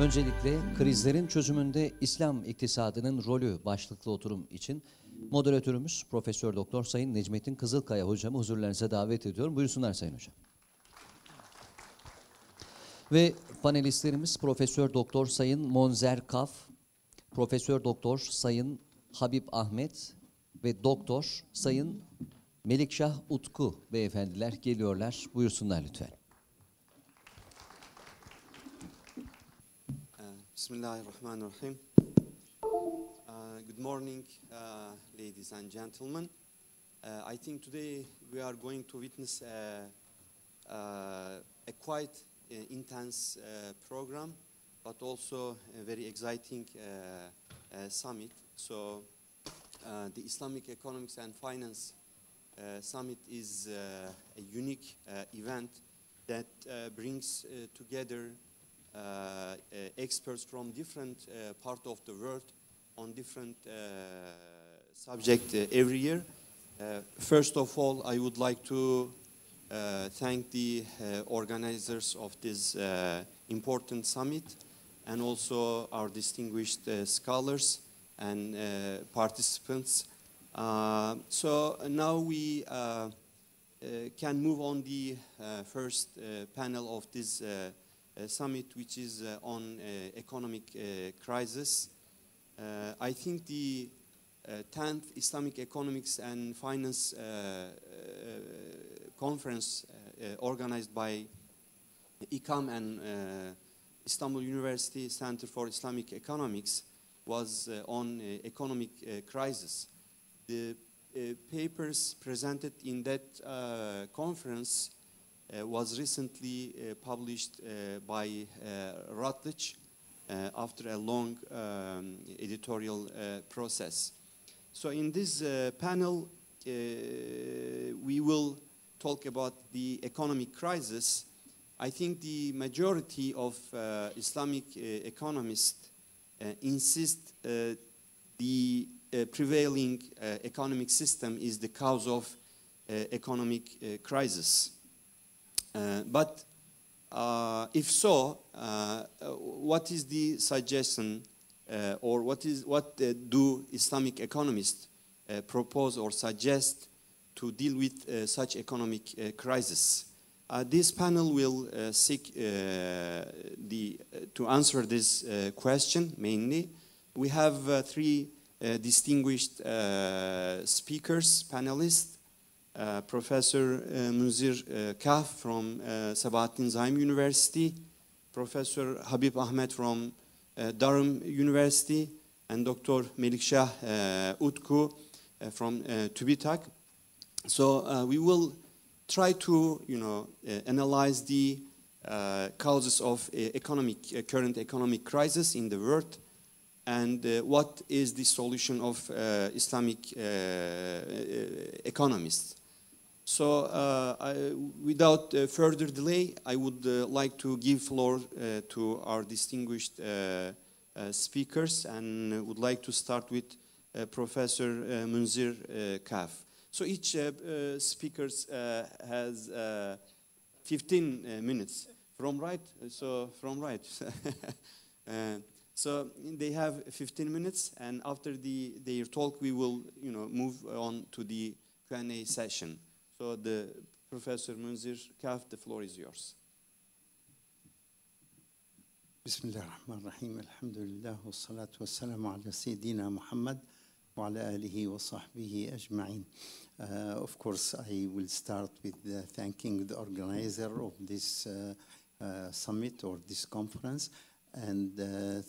Öncelikle krizlerin çözümünde İslam iktisadının rolü başlıklı oturum için moderatörümüz Profesör Doktor Sayın Necmettin Kızılkaya hocamı huzurlarınıza davet ediyorum. Buyursunlar Sayın Hocam. Ve panelistlerimiz Profesör Doktor Sayın Monzer Kahf, Profesör Doktor Sayın Habib Ahmed ve Doktor Sayın Melikşah Utku beyefendiler geliyorlar. Buyursunlar lütfen. Bismillahirrahmanirrahim. Good morning, ladies and gentlemen. I think today we are going to witness a quite intense program, but also a very exciting summit. So, the Islamic Economics and Finance Summit is a unique event that brings together experts from different parts of the world on different subjects every year. First of all, I would like to thank the organizers of this important summit and also our distinguished scholars and participants. So now we can move on the first panel of this summit, which is on economic crisis. I think the 10th Islamic Economics and Finance conference organized by İLKE and Istanbul University Center for Islamic Economics was on economic crisis. The papers presented in that conference was recently published by Routledge after a long editorial process. So in this panel, we will talk about the economic crisis. I think the majority of Islamic economists insist the prevailing economic system is the cause of economic crisis. But if so, what is the suggestion or what do Islamic economists propose or suggest to deal with such economic crisis? This panel will seek to answer this question mainly. We have three distinguished speakers, panelists. Professor Monzer Kahf from Sabahattin Zaim University, Professor Habib Ahmed from Durham University, and Dr. Melikşah Utku from TÜBİTAK. So we will try to, analyze the causes of current economic crisis in the world, and what is the solution of Islamic economists. So, without further delay, I would like to give floor to our distinguished speakers, and would like to start with Professor Monzer Kahf. So each speaker has 15 minutes. From right? So from right. So they have 15 minutes, and after their talk, we will, move on to the Q&A session. So the Professor Monzer Kahf, the floor is yours. Bismillahirrahmanirrahim. Elhamdülillah ve salatu ve selamu ala seyyidina Muhammad ve ala alihi ve sahbihi ajma'in. Of course, I will start with thanking the organizer of this summit or this conference, and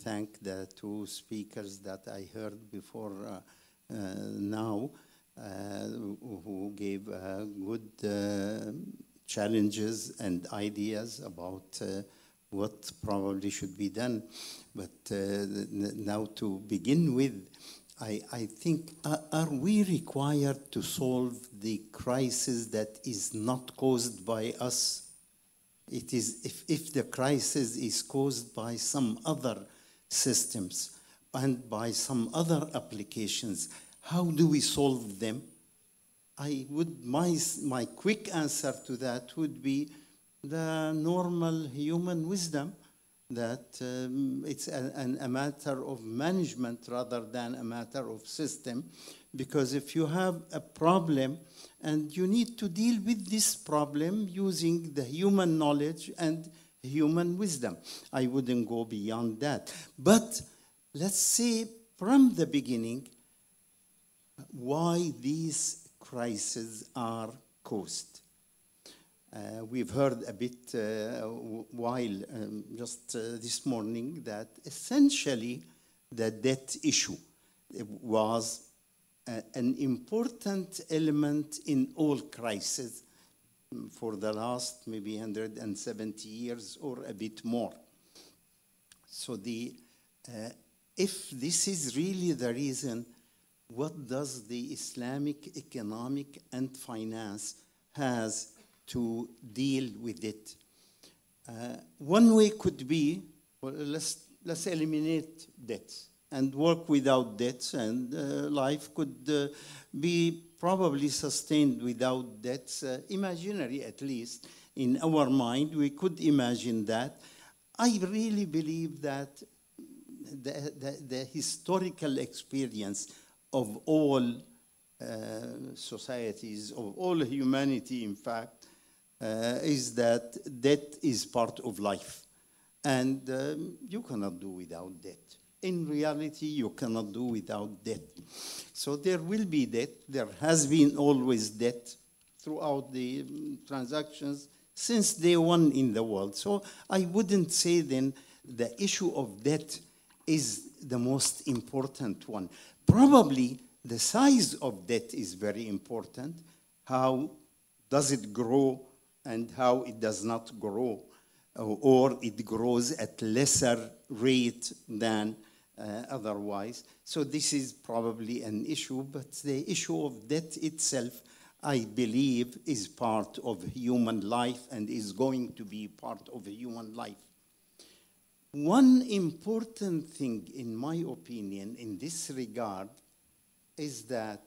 thank the two speakers that I heard before now, who gave good challenges and ideas about what probably should be done. But now to begin with, I think, are we required to solve the crisis that is not caused by us? It is, if the crisis is caused by some other systems and by some other applications, how do we solve them? My quick answer to that would be the normal human wisdom that it's a matter of management rather than a matter of system. Because if you have a problem and you need to deal with this problem using the human knowledge and human wisdom, I wouldn't go beyond that. But let's say from the beginning why these crises are caused. We've heard a bit just this morning that essentially the debt issue was an important element in all crises for the last maybe 170 years or a bit more. So if this is really the reason, what does the Islamic economic and finance has to deal with it? One way could be, well, let's eliminate debts and work without debts, and life could be probably sustained without debts, imaginary at least. In our mind, we could imagine that. I really believe that the historical experience of all societies, of all humanity, in fact, is that debt is part of life. And you cannot do without debt. In reality, you cannot do without debt. So there will be debt. There has been always debt throughout the transactions since day one in the world. So I wouldn't say then the issue of debt is the most important one. Probably the size of debt is very important. How does it grow and how it does not grow, or it grows at lesser rate than otherwise. So this is probably an issue, but the issue of debt itself, I believe, is part of human life and is going to be part of human life. One important thing, in my opinion, in this regard, is that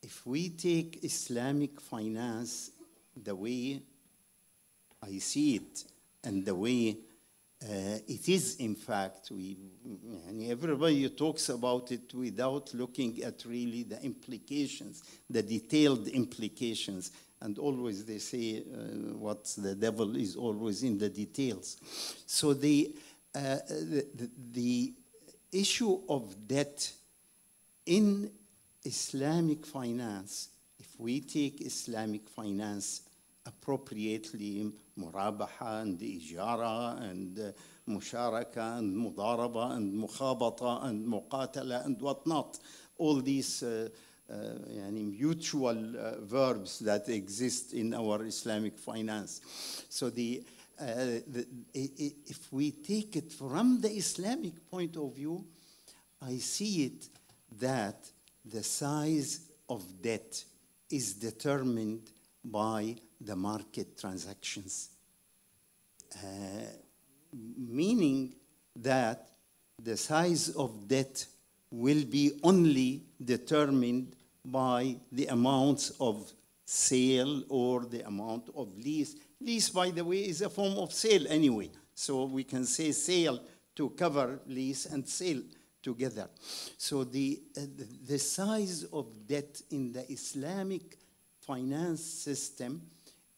if we take Islamic finance the way I see it and the way it is, in fact, everybody talks about it without looking at really the implications, the detailed implications. And always they say what the devil is always in the details. So the issue of debt in Islamic finance, if we take Islamic finance appropriately, murabaha and ijara and musharaka and mudaraba and mukhabata and muqatala and whatnot, all these mutual verbs that exist in our Islamic finance. So if we take it from the Islamic point of view, I see it that the size of debt is determined by the market transactions, meaning that the size of debt will be only determined by the amounts of sale or the amount of lease. Lease, by the way, is a form of sale anyway. So we can say sale to cover lease and sale together. So the size of debt in the Islamic finance system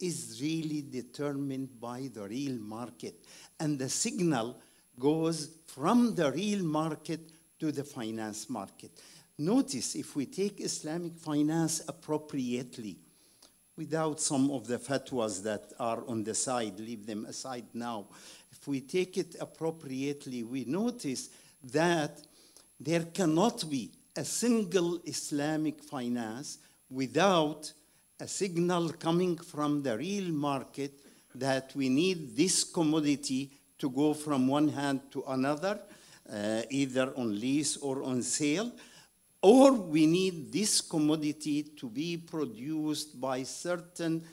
is really determined by the real market. And the signal goes from the real market to the finance market. Notice, if we take Islamic finance appropriately, without some of the fatwas that are on the side, leave them aside now. If we take it appropriately, we notice that there cannot be a single Islamic finance without a signal coming from the real market that we need this commodity to go from one hand to another, either on lease or on sale, or we need this commodity to be produced by certain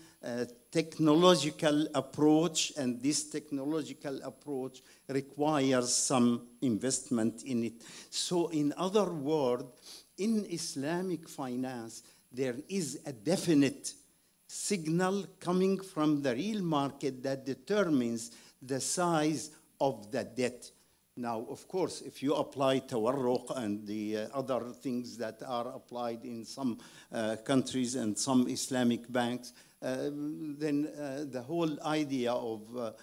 technological approach, and this technological approach requires some investment in it. So in other words, in Islamic finance, there is a definite signal coming from the real market that determines the size of the debt. Now, of course, if you apply tawarruq and the other things that are applied in some countries and some Islamic banks, then the whole idea of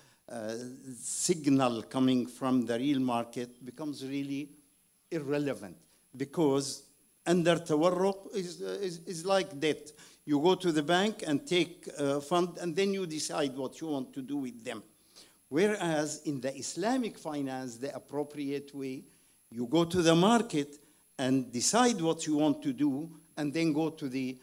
signal coming from the real market becomes really irrelevant, because under tawarruq is like debt. You go to the bank and take a fund, and then you decide what you want to do with them. Whereas in the Islamic finance, the appropriate way, you go to the market and decide what you want to do, and then go to the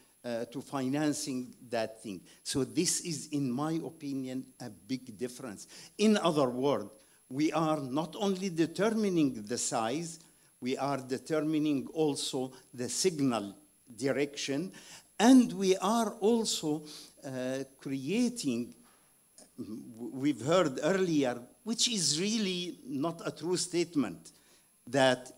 to financing that thing. So this is, in my opinion, a big difference. In other words, we are not only determining the size, we are determining also the signal direction, and we are also creating, we've heard earlier, which is really not a true statement, that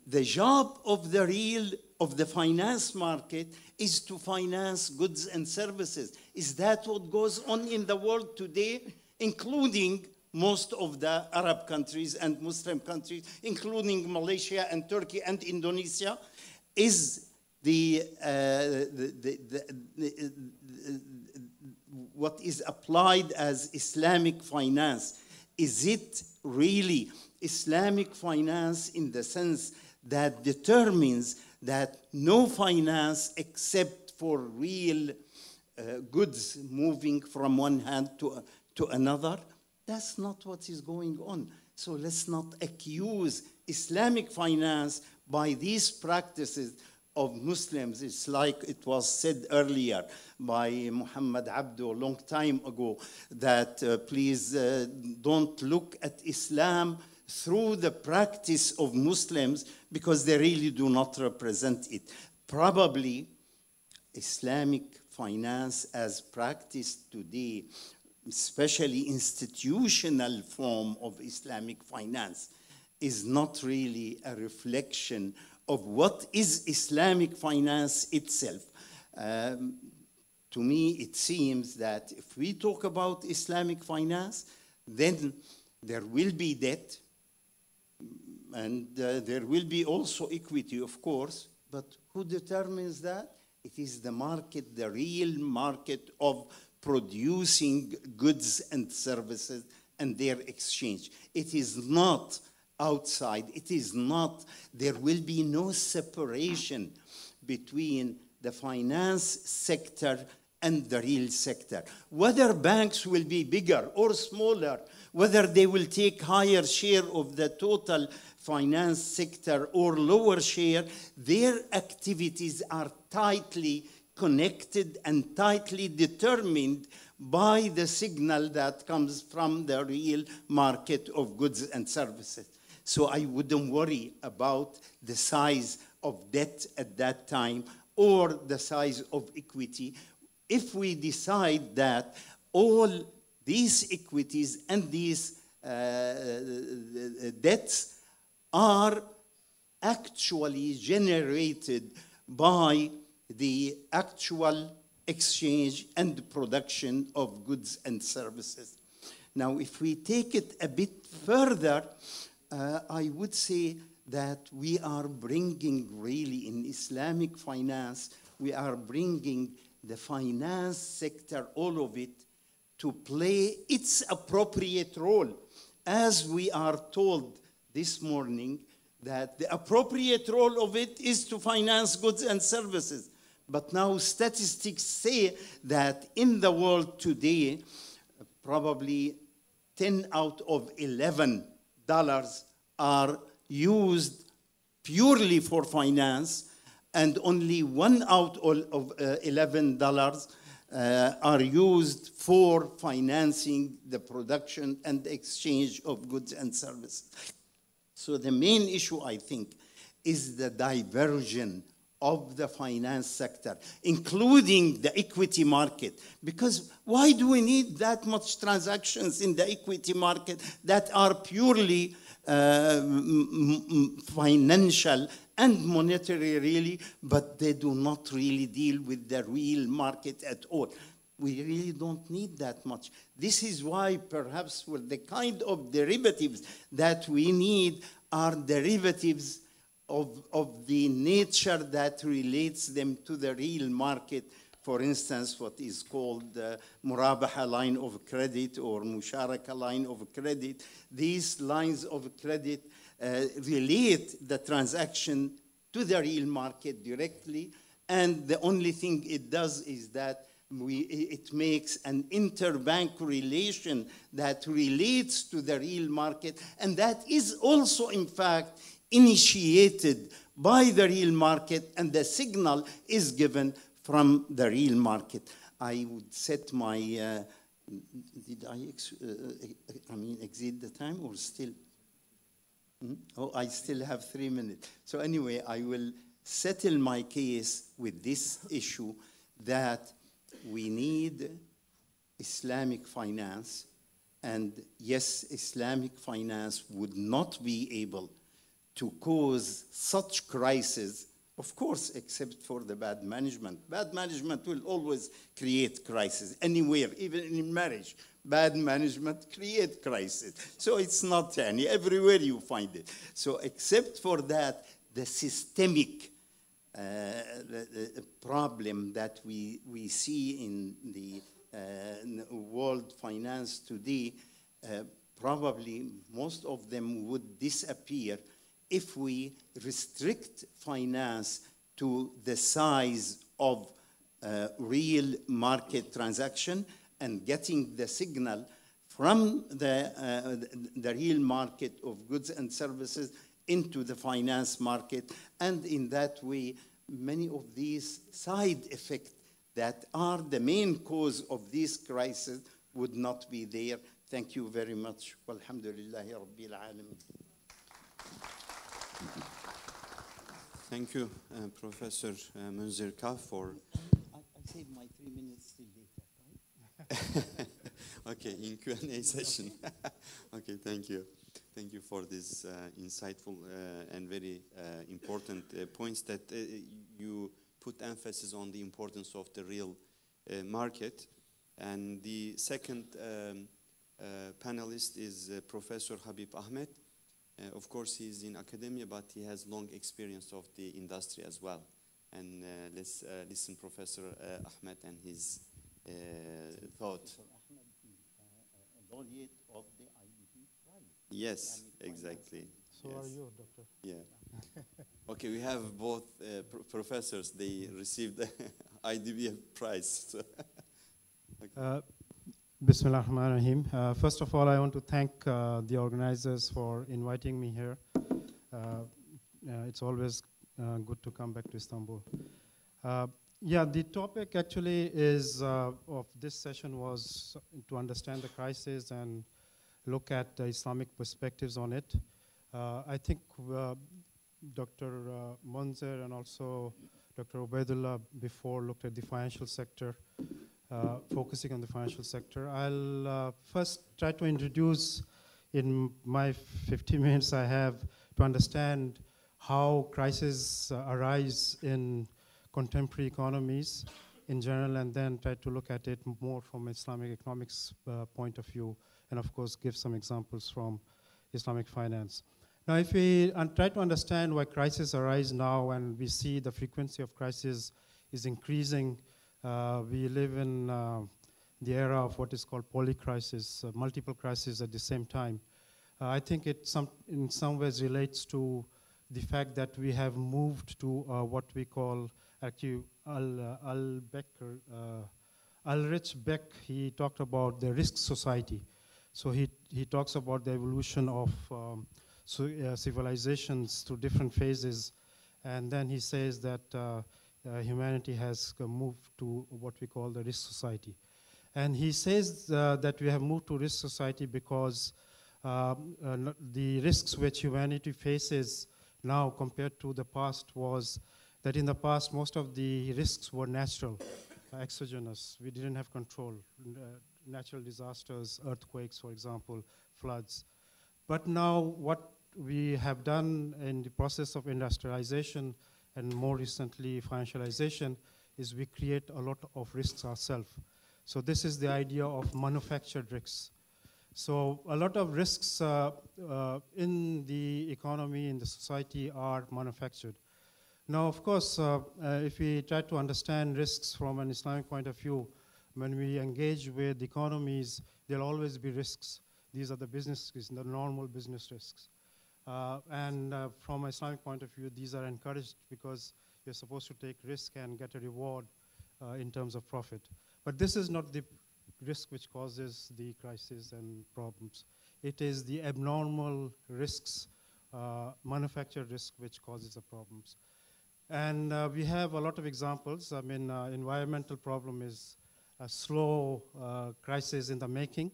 the job of the finance market is to finance goods and services. Is that what goes on in the world today, including most of the Arab countries and Muslim countries, including Malaysia and Turkey and Indonesia? Is what is applied as Islamic finance, is it really Islamic finance in the sense that determines that no finance except for real goods moving from one hand to another? That's not what is going on. So let's not accuse Islamic finance by these practices of Muslims. It's like it was said earlier by Muhammad Abdu a long time ago, that please don't look at Islam through the practice of Muslims, because they really do not represent it. Probably Islamic finance as practiced today, especially institutional form of Islamic finance, is not really a reflection of what is Islamic finance itself. To me, it seems that if we talk about Islamic finance, then there will be debt, and there will be also equity, of course, but who determines that? It is the market, the real market of producing goods and services and their exchange. It is not outside. It is not, there will be no separation between the finance sector and the real sector. Whether banks will be bigger or smaller, whether they will take higher share of the total finance sector or lower share, their activities are tightly connected and tightly determined by the signal that comes from the real market of goods and services. So I wouldn't worry about the size of debt at that time or the size of equity if we decide that all these equities and these debts are actually generated by the actual exchange and production of goods and services. Now, if we take it a bit further, I would say that we are bringing really in Islamic finance, we are bringing the finance sector, all of it, to play its appropriate role. As we are told this morning, that the appropriate role of it is to finance goods and services. But now statistics say that in the world today, probably 10 out of 11 dollars are used purely for finance, and only 1 out of 11 dollars are used for financing the production and exchange of goods and services. So the main issue, I think, is the diversion of the finance sector, including the equity market. Because why do we need that much transactions in the equity market that are purely financial and monetary, really, but they do not really deal with the real market at all? We really don't need that much. This is why perhaps with the kind of derivatives that we need are derivatives of the nature that relates them to the real market. For instance, what is called murabaha line of credit or musharaka line of credit. These lines of credit relate the transaction to the real market directly, and the only thing it does is that it makes an interbank relation that relates to the real market, and that is also, in fact, initiated by the real market, and the signal is given from the real market. I would set my, did I exceed the time or still? Oh, I still have 3 minutes. So anyway, I will settle my case with this issue that we need Islamic finance, and yes, Islamic finance would not be able to cause such crises, of course, except for the bad management. Bad management will always create crises anywhere, even in marriage. Bad management create crisis. So it's not any, everywhere you find it. So except for that, the systemic problem that we see in the world finance today, probably most of them would disappear if we restrict finance to the size of real market transaction and getting the signal from the real market of goods and services into the finance market. And in that way, many of these side effects that are the main cause of this crisis would not be there. Thank you very much. Walhamdulillahi Rabbil Alamin. Thank you, Professor Monzer Kahf, for... I saved my 3 minutes till later, right? Okay, in Q&A session. Okay, thank you. Thank you for this insightful and very important points that you put emphasis on the importance of the real market. And the second panelist is Professor Habib Ahmed. Of course, he's in academia, but he has long experience of the industry as well. And let's listen Professor Ahmed and his thought. Professor Ahmed is a laureate of the IDP Prize. Yes, exactly. So yes. are you, Doctor. Yeah. Okay, we have both professors. They received the IDB prize. So okay. Bismillah ar-Rahman ar-Rahim. First of all, I want to thank the organizers for inviting me here. It's always good to come back to Istanbul. Yeah, the topic actually is of this session was to understand the crisis and look at the Islamic perspectives on it. I think Dr. Monzer and also Dr. Ubaidullah before looked at the financial sector. Focusing on the financial sector. I'll first try to introduce, in my 50 minutes I have, to understand how crises arise in contemporary economies in general, and then try to look at it more from Islamic economics point of view, and of course give some examples from Islamic finance. Now, if we try to understand why crises arise now, and we see the frequency of crises is increasing, we live in the era of what is called polycrisis, multiple crises at the same time. I think it in some ways relates to the fact that we have moved to what we call, actually, Ulrich Beck, he talked about the risk society. So he talks about the evolution of civilizations through different phases, and then he says that humanity has moved to what we call the risk society. And he says that we have moved to risk society because the risks which humanity faces now compared to the past was that in the past most of the risks were natural, exogenous. We didn't have control. Natural disasters, earthquakes, for example, floods. But now what we have done in the process of industrialization and more recently financialization is we create a lot of risks ourselves. So this is the idea of manufactured risks. So a lot of risks in the economy, in the society, are manufactured. Now, of course, if we try to understand risks from an Islamic point of view, when we engage with economies, there'll always be risks. These are the business risks, the normal business risks. And from an Islamic point of view, these are encouraged because you're supposed to take risk and get a reward in terms of profit. But this is not the risk which causes the crisis and problems. It is the abnormal risks, manufactured risk, which causes the problems. And we have a lot of examples. I mean, environmental problem is a slow crisis in the making.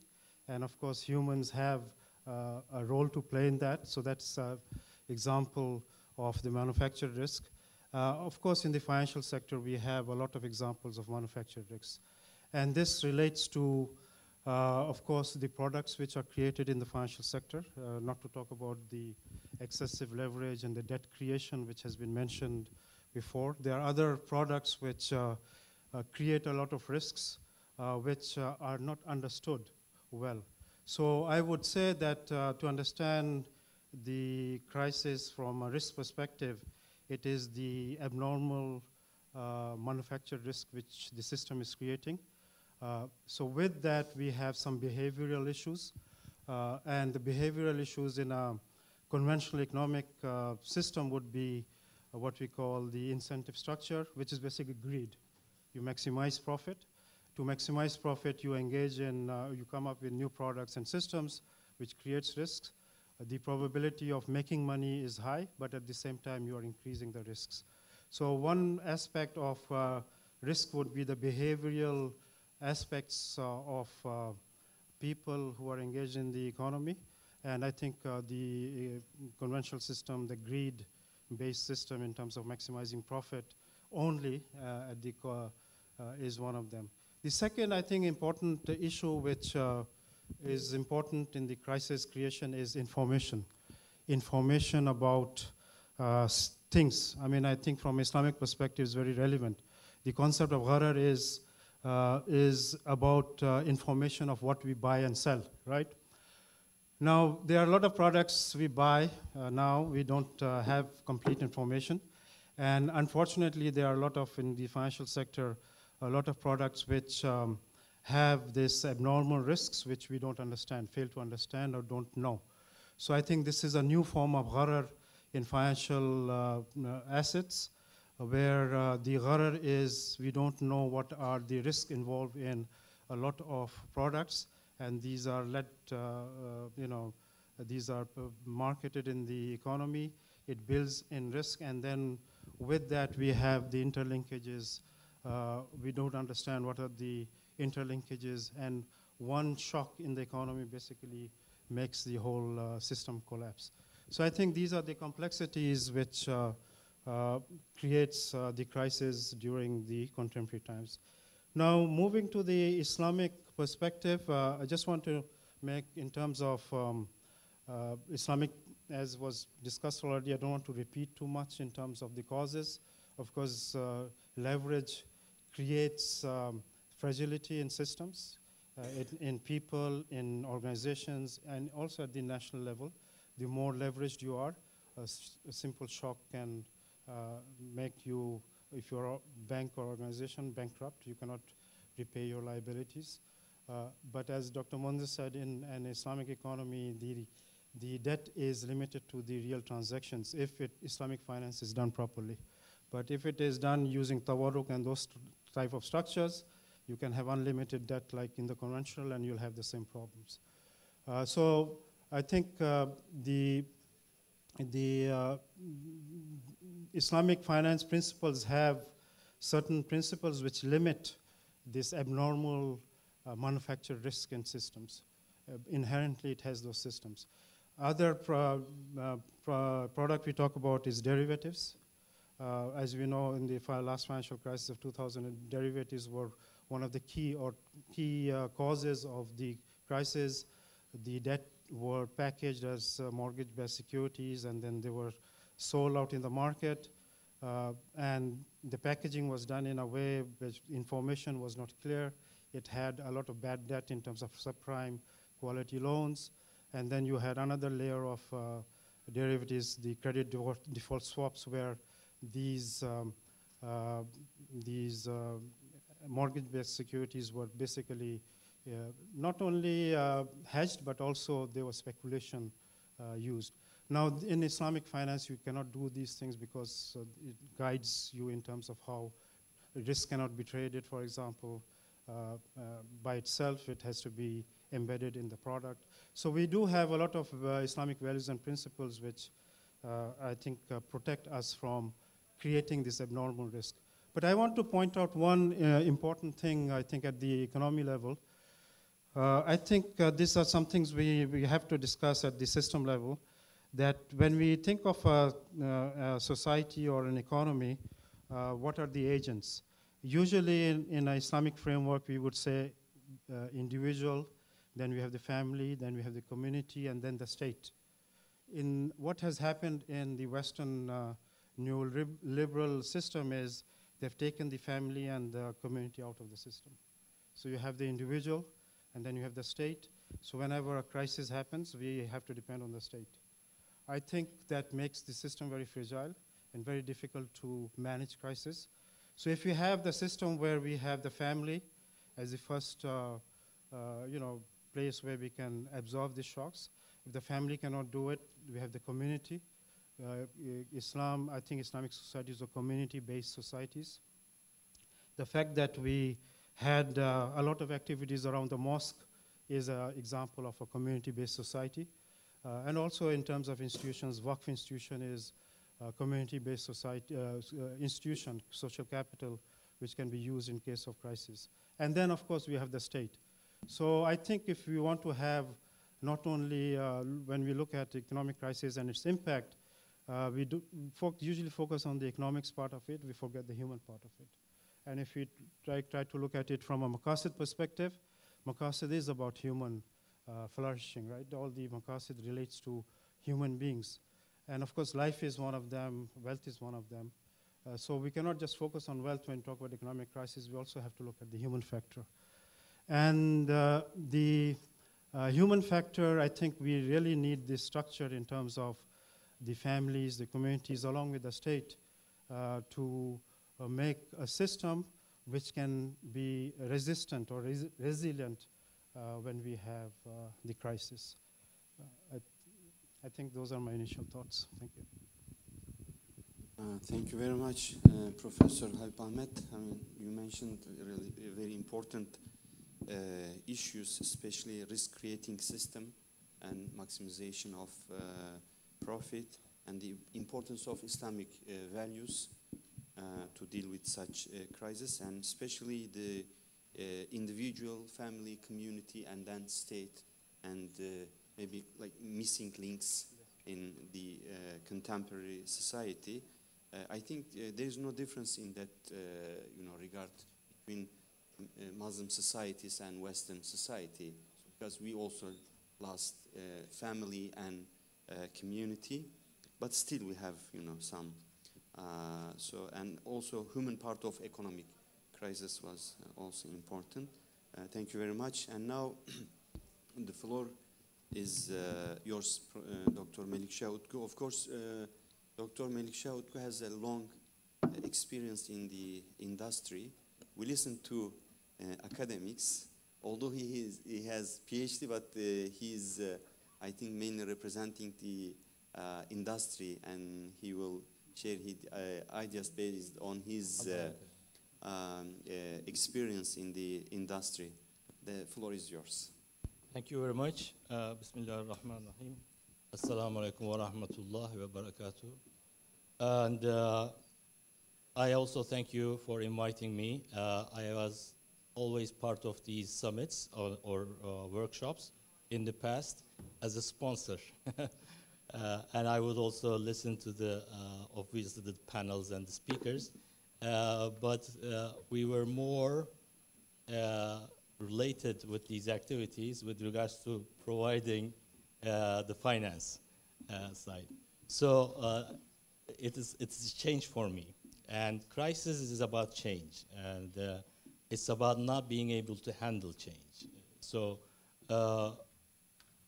And of course, humans have a role to play in that. So that's an example of the manufactured risk. Of course, in the financial sector, we have a lot of examples of manufactured risks. And this relates to, of course, the products which are created in the financial sector, not to talk about the excessive leverage and the debt creation, which has been mentioned before. There are other products which create a lot of risks, which are not understood well. So I would say that to understand the crisis from a risk perspective, it is the abnormal manufactured risk which the system is creating. So with that, we have some behavioral issues. And the behavioral issues in a conventional economic system would be what we call the incentive structure, which is basically greed. You maximize profit. To maximize profit, you engage in, you come up with new products and systems, which creates risks. The probability of making money is high, but at the same time, you are increasing the risks. So one aspect of risk would be the behavioral aspects of people who are engaged in the economy. And I think the conventional system, the greed-based system in terms of maximizing profit only is one of them. The second, I think, important issue which is important in the crisis creation is information. Information about things. I mean, I think from Islamic perspective is very relevant. The concept of gharar is about information of what we buy and sell, right? Now, there are a lot of products we buy now. We don't have complete information. And unfortunately, there are a lot of, in the financial sector, a lot of products which have this abnormal risks which we don't understand, fail to understand or don't know. So I think this is a new form of gharar in financial assets, where the gharar is we don't know what are the risks involved in a lot of products, and these are these are marketed in the economy. It builds in risk, and then with that we have the interlinkages. We don't understand what are the interlinkages, and one shock in the economy basically makes the whole system collapse. So I think these are the complexities which creates the crisis during the contemporary times. Now, moving to the Islamic perspective, I just want to make, in terms of Islamic, as was discussed already, I don't want to repeat too much in terms of the causes. Of course, leverage creates fragility in systems, in people, in organizations, and also at the national level. The more leveraged you are, a simple shock can make you, if you're a bank or organization, bankrupt. You cannot repay your liabilities. But as Dr. Monzer said, in an Islamic economy, the debt is limited to the real transactions if Islamic finance is done properly. But if it is done using tawarruk and those type of structures, you can have unlimited debt like in the conventional, and you'll have the same problems. So I think the Islamic finance principles have certain principles which limit this abnormal manufactured risk in systems. Inherently, it has those systems. Other product we talk about is derivatives. As we know, in the last financial crisis of 2000, derivatives were one of the key causes of the crisis. The debt were packaged as mortgage-backed securities, and then they were sold out in the market. And the packaging was done in a way which information was not clear. it had a lot of bad debt in terms of subprime quality loans. And then you had another layer of derivatives, the credit default swaps, where these mortgage-based securities were basically not only hedged, but also there was speculation used. Now, in Islamic finance, you cannot do these things because it guides you in terms of how risk cannot be traded, for example, by itself. It has to be embedded in the product. So we do have a lot of Islamic values and principles which I think protect us from creating this abnormal risk. But I want to point out one important thing, I think, at the economy level. I think these are some things we have to discuss at the system level, that when we think of a society or an economy, what are the agents? Usually in an Islamic framework, we would say individual, then we have the family, then we have the community, and then the state. In what has happened in the Western neoliberal system is they've taken the family and the community out of the system. So you have the individual, and then you have the state. So whenever a crisis happens, we have to depend on the state. I think that makes the system very fragile and very difficult to manage crisis. So if you have the system where we have the family as the first place where we can absorb the shocks, if the family cannot do it, we have the community. Islam, I think Islamic societies are community-based societies. The fact that we had a lot of activities around the mosque is an example of a community-based society. And also in terms of institutions, Waqf institution is a community-based society, institution, social capital, which can be used in case of crisis. And then, of course, we have the state. So I think if we want to have not only when we look at economic crisis and its impact, we do usually focus on the economics part of it, we forget the human part of it. And if we try to look at it from a maqasid perspective, maqasid is about human flourishing, right? All the maqasid relates to human beings. And of course, life is one of them, wealth is one of them. So we cannot just focus on wealth when we talk about economic crisis, we also have to look at the human factor. And the human factor, I think we really need this structure in terms of the families, the communities, along with the state, to make a system which can be resistant or resilient when we have the crisis. I think those are my initial thoughts. Thank you. Thank you very much, Professor Habib Ahmed. I mean, you mentioned really very important issues, especially risk-creating system and maximization of profit, and the importance of Islamic values to deal with such crisis, and especially the individual, family, community, and then state, and maybe like missing links in the contemporary society. I think there is no difference in that regard between Muslim societies and Western society, because we also lost family and community, but still we have some. And also human part of economic crisis was also important. Thank you very much. And now the floor is yours, Dr. Melikşah Utku. Of course, Dr. Melikşah Utku has a long experience in the industry. We listen to academics, although he has PhD, but he is, I think, mainly representing the industry, and he will share his ideas based on his experience in the industry. The floor is yours. Thank you very much. Bismillah ar-Rahman ar-Rahim. Assalamu alaikum wa rahmatullahi wa barakatuh. And I also thank you for inviting me. I was always part of these summits or workshops in the past as a sponsor. And I would also listen to the, obviously, the panels and the speakers. But we were more related with these activities with regards to providing the finance side. So it's a change for me. And crisis is about change. And It's about not being able to handle change. So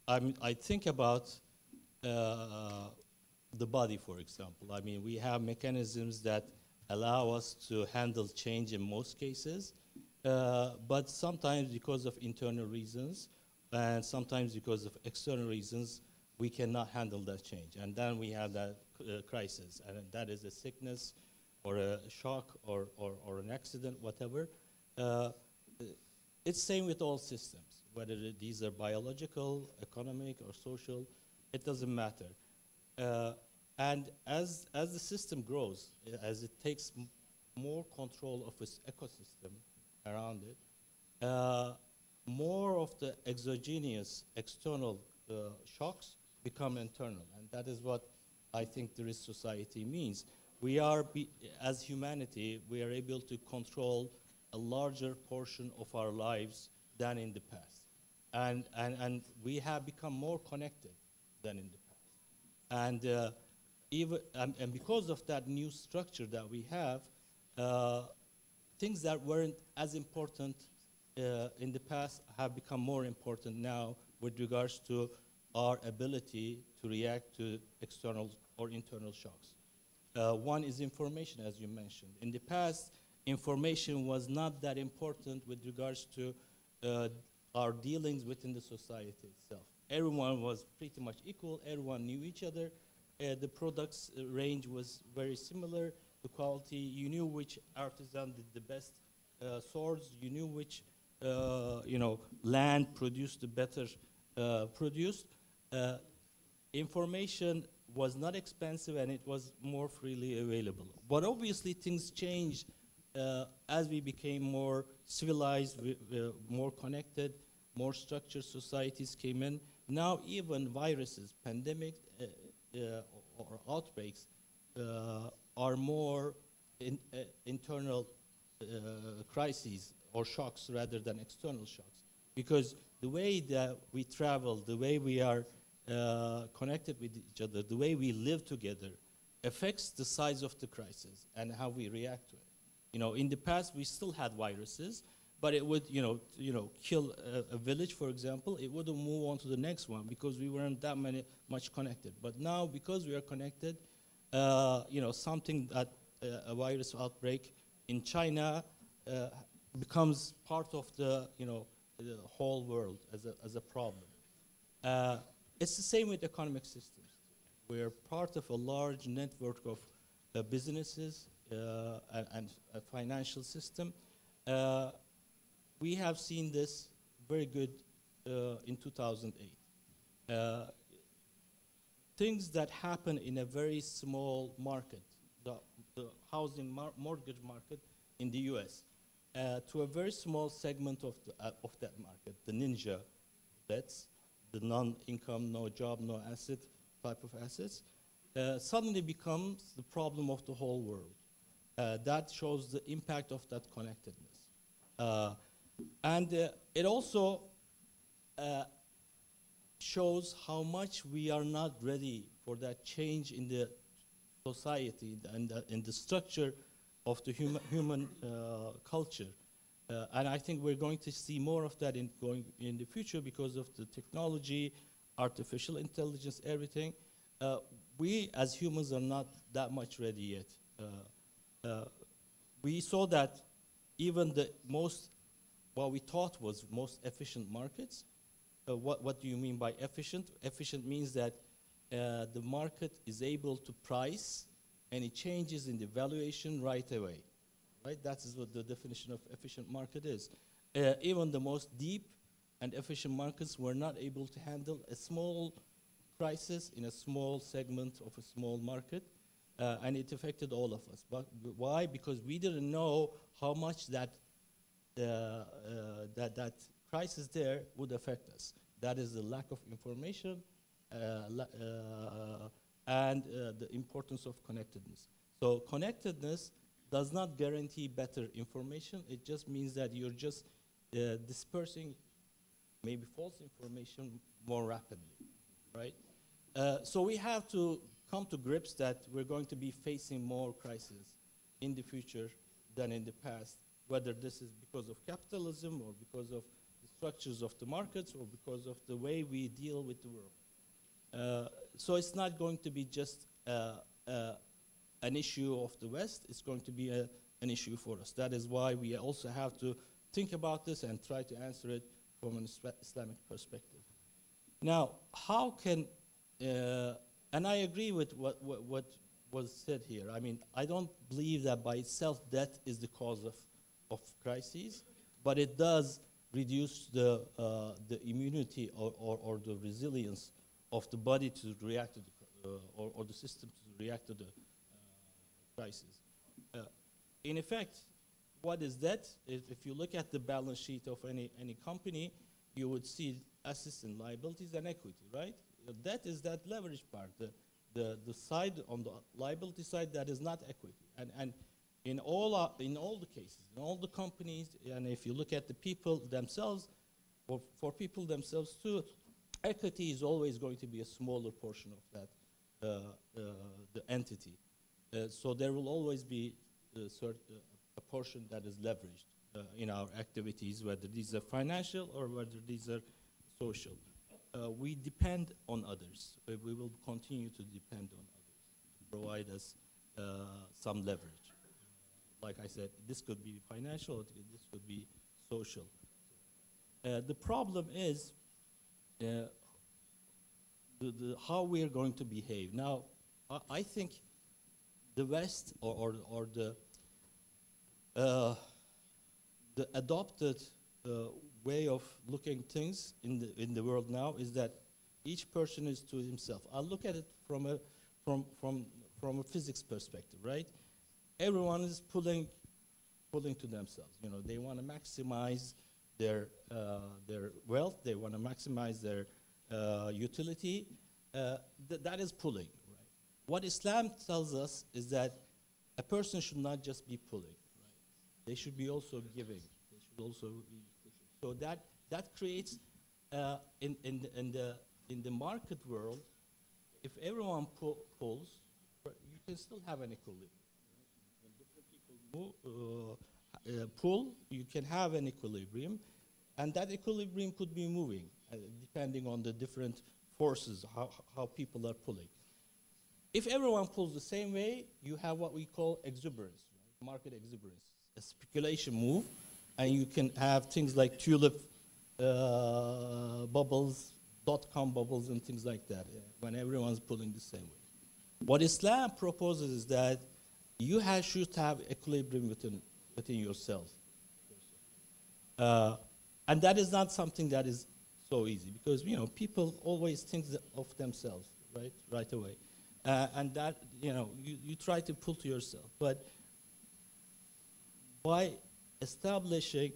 I think about the body, for example. I mean, we have mechanisms that allow us to handle change in most cases, but sometimes because of internal reasons and sometimes because of external reasons, we cannot handle that change. And then we have that crisis, and that is a sickness or a shock or an accident, whatever. It's same with all systems, whether these are biological, economic, or social, it doesn't matter. And as the system grows, as it takes more control of its ecosystem around it, more of the exogenous external shocks become internal. And that is what I think the risk society means. We are, as humanity, we are able to control a larger portion of our lives than in the past. And we have become more connected than in the past. And because of that new structure that we have, things that weren't as important in the past have become more important now with regards to our ability to react to external or internal shocks. One is information, as you mentioned. In the past, information was not that important with regards to our dealings within the society itself. Everyone was pretty much equal. Everyone knew each other. The products range was very similar. The quality, you knew which artisan did the best swords. You knew which land produced the better produced. Information was not expensive and it was more freely available. But obviously things changed as we became more civilized, more connected, more structured societies came in. Now even viruses, pandemic or outbreaks are more internal crises or shocks rather than external shocks. Because the way that we travel, the way we are connected with each other, the way we live together affects the size of the crisis and how we react to it. You know, in the past we still had viruses, but it would, kill a village, for example. It wouldn't move on to the next one because we weren't that much connected. But now, because we are connected, something that a virus outbreak in China becomes part of the whole world as a problem. It's the same with economic systems. We're part of a large network of businesses and a financial system. We have seen this very good in 2008. Things that happen in a very small market, the housing mortgage market in the US, to a very small segment of that market, the ninja debts, the non-income, no job, no asset type of assets, suddenly becomes the problem of the whole world. That shows the impact of that connectedness. And it also shows how much we are not ready for that change in the society and in the structure of the human culture. And I think we're going to see more of that in the future because of the technology, artificial intelligence, everything. We as humans are not that much ready yet. We saw that even the what we thought was most efficient markets. What do you mean by efficient? Efficient means that the market is able to price any changes in the valuation right away. Right? That is what the definition of efficient market is. Even the most deep and efficient markets were not able to handle a small crisis in a small segment of a small market, and it affected all of us. But why? Because we didn't know how much that crisis there would affect us. That is the lack of information and the importance of connectedness. So connectedness does not guarantee better information. It just means that you're just dispersing maybe false information more rapidly, right? So we have to come to grips that we're going to be facing more crises in the future than in the past whether this is because of capitalism or because of the structures of the markets or because of the way we deal with the world. So it's not going to be just an issue of the West, it's going to be an issue for us. That is why we also have to think about this and try to answer it from an Islamic perspective. Now, how can, and I agree with what was said here. I mean, I don't believe that by itself death is the cause of crises, but it does reduce the immunity or the resilience of the body to react to the, or the system to react to the crisis. In effect, what is that? If you look at the balance sheet of any company, you would see assets and liabilities and equity, right? That is that leverage part, the side on the liability side that is not equity. And in all the cases, in all the companies, and if you look at the people themselves, for people themselves too, equity is always going to be a smaller portion of that the entity. So there will always be a portion that is leveraged in our activities, whether these are financial or whether these are social. We depend on others. We will continue to depend on others to provide us some leverage. Like I said, this could be financial, or this could be social. The problem is how we are going to behave. Now, I think the West or the adopted way of looking things in the world now is that each person is to himself. I'll look at it from a physics perspective, right? Everyone is pulling to themselves. You know, they want to maximize their wealth. They want to maximize their utility. That is pulling, right? What Islam tells us is that a person should not just be pulling, right? They should be also giving. They should also be pushing. So that creates in the market world, if everyone pulls, you can still have an equilibrium. When different people pull, you can have an equilibrium, and that equilibrium could be moving depending on the different forces, how people are pulling. If everyone pulls the same way, you have what we call exuberance, right? Market exuberance, a speculation move, and you can have things like tulip bubbles, dot-com bubbles, and things like that, when everyone's pulling the same way. What Islam proposes is that you should have equilibrium within yourself. And that is not something that is so easy, because people always think of themselves, right away. And that, you try to pull to yourself. But by establishing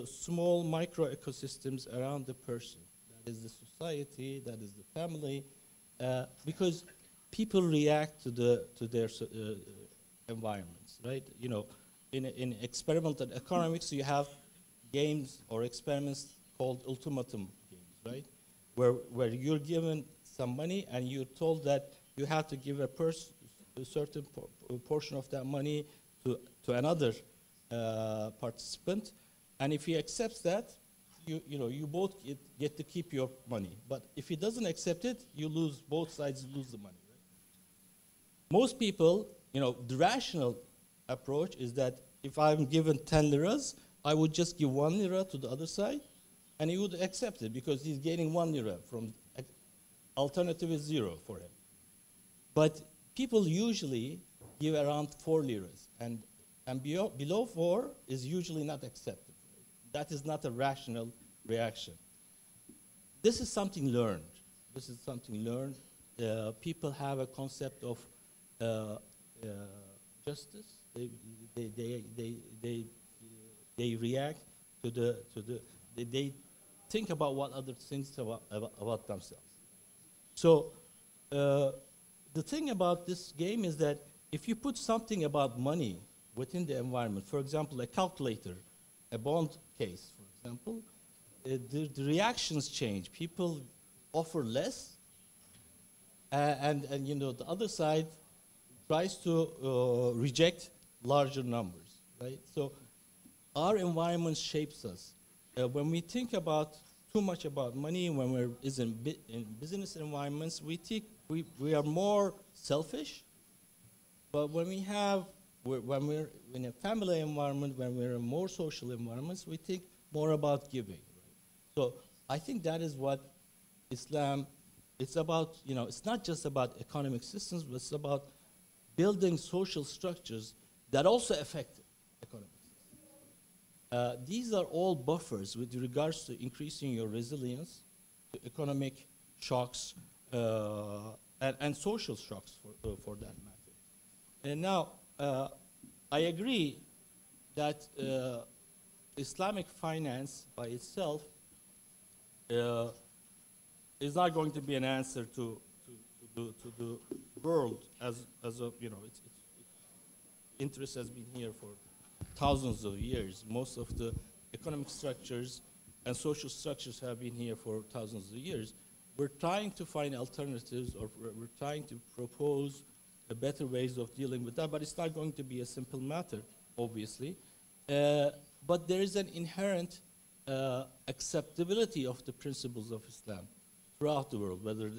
small micro ecosystems around the person, that is the society, that is the family, because people react to their environments, right? In experimental economics, you have games or experiments called ultimatum games, right? Where you're given some money and you're told that you have to give a certain portion of that money to another participant, and if he accepts that, you both get to keep your money. But if he doesn't accept it, you lose, both sides lose the money, right? Most people, the rational approach is that if I'm given 10 liras, I would just give 1 lira to the other side, and he would accept it because he's getting 1 lira from alternative is 0 for him. But people usually give around 4 liras, and below 4 is usually not accepted. That is not a rational reaction. This is something learned. People have a concept of justice. They react to they think about what others think about themselves. So the thing about this game is that if you put something about money within the environment, for example, a calculator, a bond case, for example, the reactions change. People offer less, and the other side tries to reject larger numbers, right? So our environment shapes us. When we think about too much about money, when we're in business environments, we think we are more selfish. But when when we're in a family environment, when we're in more social environments, we think more about giving. Right? So I think that is what Islam, it's about, it's not just about economic systems, but it's about building social structures that also affect economic systems. These are all buffers with regards to increasing your resilience to economic shocks and social shocks for that matter. And now, I agree that Islamic finance by itself is not going to be an answer to the world as a, its interest has been here for thousands of years. Most of the economic structures and social structures have been here for thousands of years. We're trying to find alternatives, or we're trying to propose better ways of dealing with that, but it's not going to be a simple matter, obviously. But there is an inherent acceptability of the principles of Islam throughout the world, whether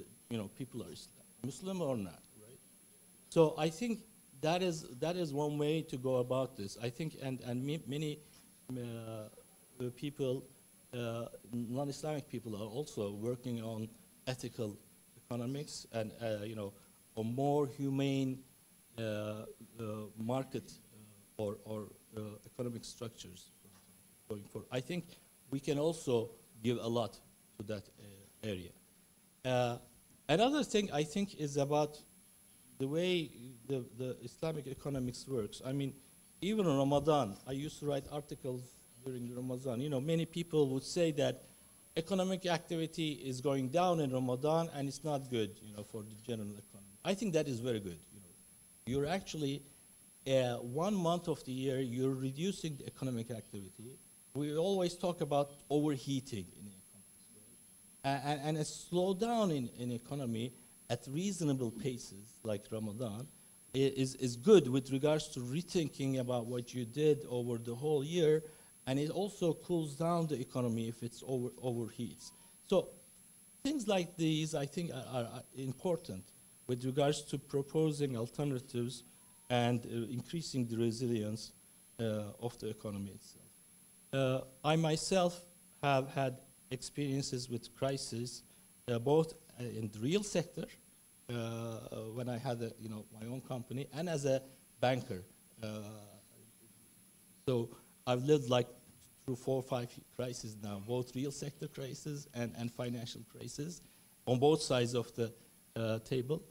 people are Muslim or not, right? So I think that is one way to go about this. I think, and many people, non-Islamic people, are also working on ethical economics and a more humane market or economic structures going forward. I think we can also give a lot to that area. Another thing I think is about the way the Islamic economics works. I mean, even in Ramadan, I used to write articles during Ramadan. Many people would say that economic activity is going down in Ramadan and it's not good, for the general economy. I think that is very good. You're actually 1 month of the year you're reducing the economic activity. We always talk about overheating in the economy, and a slowdown in economy at reasonable paces like Ramadan is good with regards to rethinking about what you did over the whole year, and it also cools down the economy if it's overheats. So things like these I think are important with regards to proposing alternatives and increasing the resilience of the economy itself. I myself have had experiences with crises, both in the real sector, when I had my own company, and as a banker. So I've lived through 4 or 5 crises now, both real sector crises and financial crises on both sides of the table.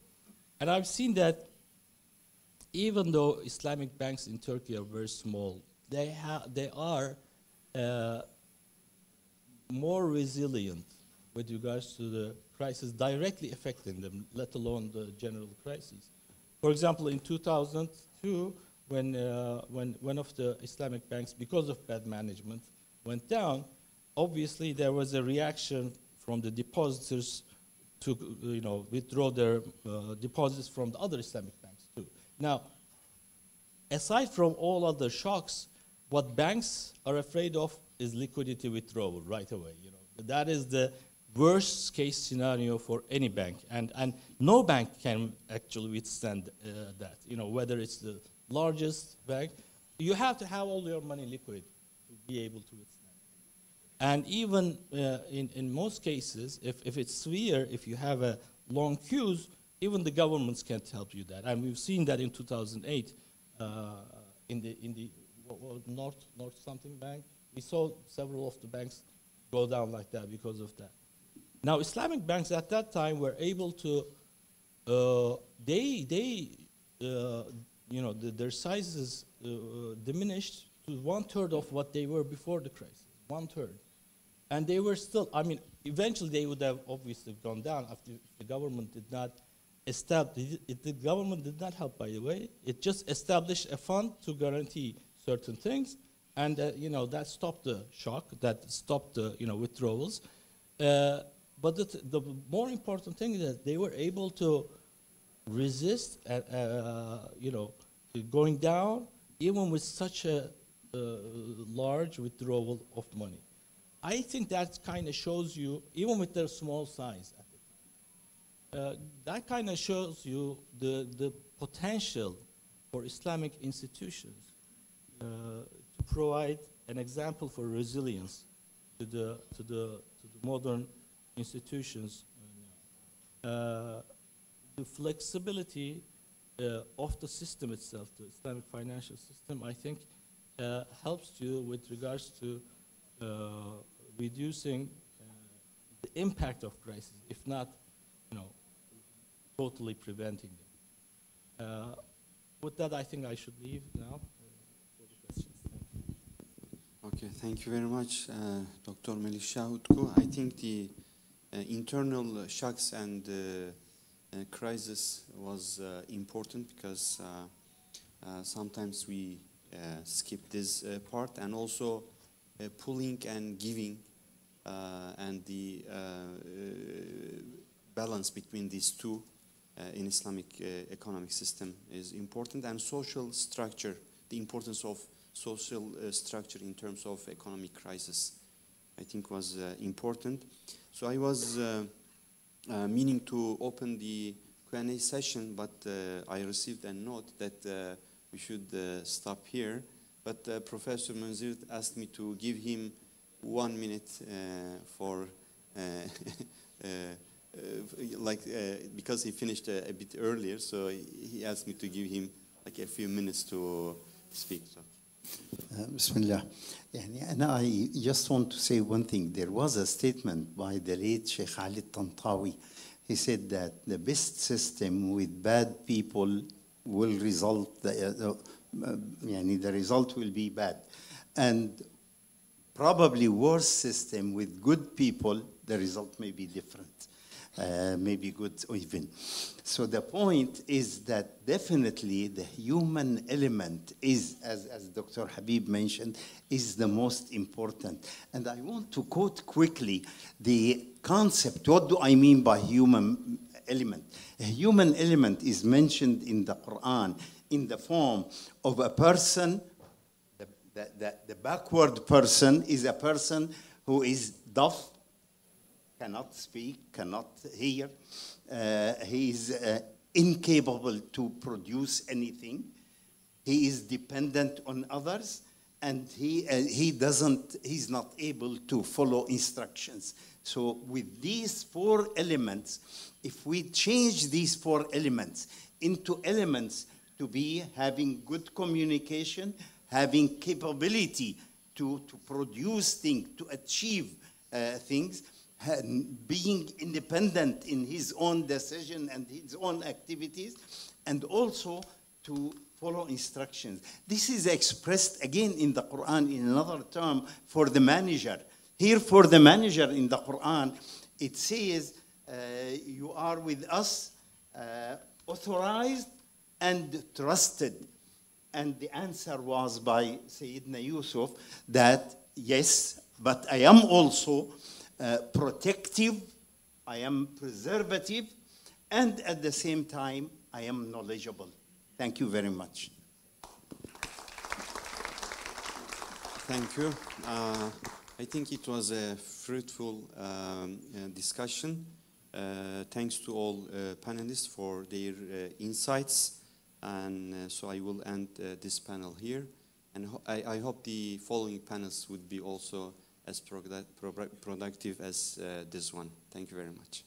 And I've seen that even though Islamic banks in Turkey are very small, they are more resilient with regards to the crisis directly affecting them, let alone the general crises. For example, in 2002, when one of the Islamic banks, because of bad management, went down, obviously there was a reaction from the depositors to withdraw their deposits from the other Islamic banks too. Now, aside from all other shocks, what banks are afraid of is liquidity withdrawal right away. That is the worst case scenario for any bank, and no bank can actually withstand that. Whether it's the largest bank, you have to have all your money liquid to be able to withstand. And even in most cases, if it's severe, if you have a long queues, even the governments can't help you that. And we've seen that in 2008 in the North something bank. We saw several of the banks go down like that because of that. Now, Islamic banks at that time were able to, their sizes diminished to 1/3 of what they were before the crisis, 1/3. And they were still, eventually they would have obviously gone down after the government did not establish, the government did not help, by the way. It just established a fund to guarantee certain things, and that stopped the shock, that stopped the withdrawals. But the more important thing is that they were able to resist, going down, even with such a large withdrawal of money. I think that kind of shows you, even with their small size, that kind of shows you the potential for Islamic institutions to provide an example for resilience to the modern institutions. The flexibility of the system itself, the Islamic financial system, I think helps you with regards to reducing the impact of crisis, if not, totally preventing them. With that, I think I should leave now for the questions. Thank you. Okay, thank you very much, Dr. Melikşah, Utku. I think the internal shocks and crisis was important because sometimes we skip this part, and also pulling and giving and the balance between these two in Islamic economic system is important, and social structure, the importance of social structure in terms of economic crisis, I think was important. So I was meaning to open the Q&A session, but I received a note that we should stop here. But Professor Monzer asked me to give him 1 minute for because he finished a bit earlier, so he asked me to give him like a few minutes to speak. So. Bismillah. And I just want to say one thing. There was a statement by the late Sheikh Ali Tantawi. He said that the best system with bad people will result, the result will be bad. And probably worse system with good people, the result may be different. Maybe good or even. So the point is that definitely the human element is, as Dr. Habib mentioned, is the most important. And I want to quote quickly the concept. What do I mean by human element? A human element is mentioned in the Quran in the form of a person. The backward person is a person who is deaf, cannot speak, cannot hear. He is incapable to produce anything. He is dependent on others, and he's not able to follow instructions. So with these 4 elements, if we change these 4 elements into elements to be having good communication, having capability to produce things, to achieve things, being independent in his own decision and his own activities, and also to follow instructions. This is expressed again in the Quran in another term for the manager. Here for the manager in the Quran, it says, you are with us, authorized and trusted. And the answer was by Sayyidina Yusuf that, yes, but I am also protective, I am preservative, and at the same time, I am knowledgeable. Thank you very much. Thank you. I think it was a fruitful discussion. Thanks to all panelists for their insights. And so I will end this panel here. And I hope the following panels would be also as productive as this one. Thank you very much.